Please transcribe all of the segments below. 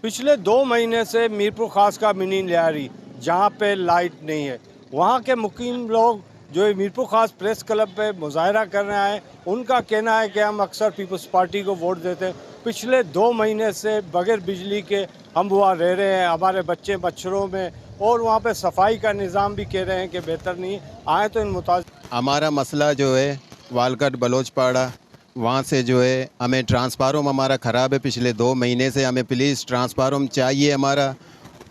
पिछले 2 महीने से मीरपुर खास का मिनी लियारी जहाँ पे लाइट नहीं है, वहाँ के मुकीम लोग जो मीरपुर खास प्रेस क्लब पे मुजाहरा करने आए, उनका कहना है कि हम अक्सर पीपल्स पार्टी को वोट देते हैं। पिछले 2 महीने से बगैर बिजली के हम वहाँ रह रहे हैं, हमारे बच्चे मच्छरों में, और वहाँ पे सफाई का निज़ाम भी कह रहे हैं कि बेहतर नहीं आए। तो इन हमारा मसला जो है वालकट बलोचपाड़ा, वहाँ से जो है हमें ट्रांसफार्मर हमारा ख़राब है पिछले 2 महीने से। हमें प्लीज़ ट्रांसफार्मर चाहिए हमारा।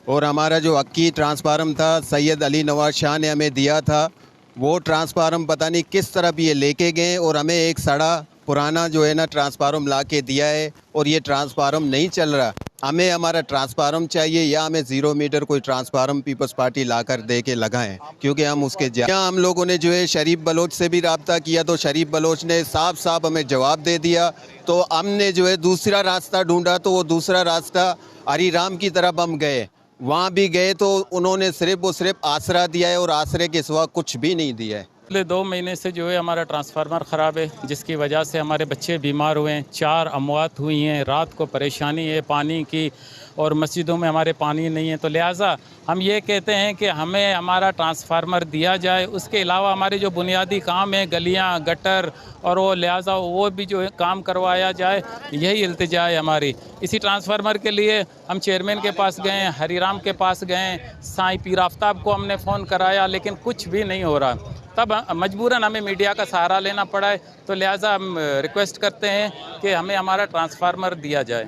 और हमारा जो अक्की ट्रांसफार्मर था सैयद अली नवाज शाह ने हमें दिया था, वो ट्रांसफार्मर पता नहीं किस तरफ ये लेके गए और हमें एक सड़ा पुराना जो है ना ट्रांसफार्मर ला के दिया है और ये ट्रांसफार्मर नहीं चल रहा। हमें हमारा ट्रांसफार्मर चाहिए या हमें 0 मीटर कोई ट्रांसफार्मर पीपल्स पार्टी लाकर दे के लगाएं, क्योंकि हम उसके हम लोगों ने जो है शरीफ बलोच से भी रब्ता किया तो शरीफ बलोच ने साफ साफ हमें जवाब दे दिया। तो हमने जो है दूसरा रास्ता ढूंढा, तो वो दूसरा रास्ता हरी राम की तरफ हम गए। वहाँ भी गए तो उन्होंने सिर्फ आसरा दिया है और आसरे के सिवा कुछ भी नहीं दिया है। पिछले 2 महीने से जो है हमारा ट्रांसफार्मर ख़राब है, जिसकी वजह से हमारे बच्चे बीमार हुए हैं, 4 अमवात हुई हैं, रात को परेशानी है पानी की, और मस्जिदों में हमारे पानी नहीं है। तो लिहाजा हम ये कहते हैं कि हमें हमारा ट्रांसफार्मर दिया जाए। उसके अलावा हमारे जो बुनियादी काम है, गलियां, गटर, और वो लिहाजा वो भी जो है काम करवाया जाए, यही इल्तिजा है हमारी। इसी ट्रांसफार्मर के लिए हम चेयरमैन के पास गए, हरीराम के पास गए, साईं पीर आफ्ताब को हमने फ़ोन कराया, लेकिन कुछ भी नहीं हो रहा। तब मजबूरन हमें मीडिया का सहारा लेना पड़ा है। तो लिहाजा हम रिक्वेस्ट करते हैं कि हमें हमारा ट्रांसफार्मर दिया जाए।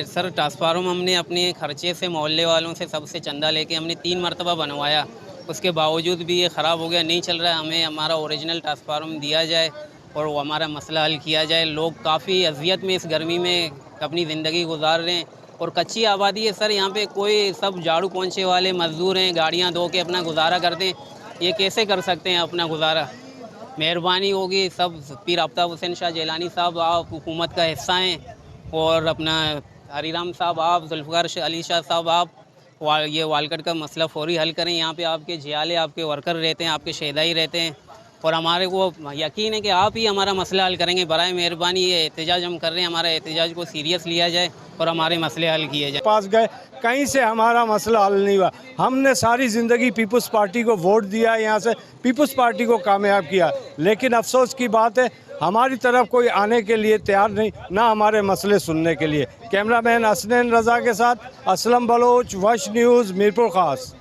सर, ट्रांसफार्मर हमने अपने खर्चे से, मोहल्ले वालों से, सबसे चंदा लेके हमने 3 मरतबा बनवाया, उसके बावजूद भी ये ख़राब हो गया, नहीं चल रहा है। हमें हमारा ओरिजिनल ट्रांसफार्मर दिया जाए और वो हमारा मसला हल किया जाए। लोग काफ़ी अजियत में इस गर्मी में अपनी ज़िंदगी गुजार रहे हैं और कच्ची आबादी है सर। यहाँ पे कोई सब झाड़ू पोंछे वाले मज़दूर हैं, गाड़ियाँ धो के अपना गुजारा करते हैं। ये कैसे कर सकते हैं अपना गुजारा? मेहरबानी होगी सब, पीर आफ्ताब हुसैन शाह जिलानी साहब, आप हुकूमत का हिस्सा हैं, और अपना हरीराम साहब, आप जुल्फ़िकार अली शाह साहब, आप ये वालकट का मसला फौरी हल करें। यहाँ पे आपके जियाले, आपके वर्कर रहते हैं, आपके शहदाई रहते हैं, और हमारे को यकीन है कि आप ही हमारा मसला हल करेंगे। बराए मेहरबानी ये एहतजाज हम कर रहे हैं, हमारा एहतजाज को सीरियस लिया जाए और हमारे मसले हल किए जाए। पास गए, कहीं से हमारा मसला हल नहीं हुआ। हमने सारी ज़िंदगी पीपल्स पार्टी को वोट दिया, यहाँ से पीपल्स पार्टी को कामयाब किया, लेकिन अफसोस की बात है हमारी तरफ कोई आने के लिए तैयार नहीं, ना हमारे मसले सुनने के लिए। कैमरामैन हसनैन रज़ा के साथ असलम बलोच, वश न्यूज़, मीरपुर खास।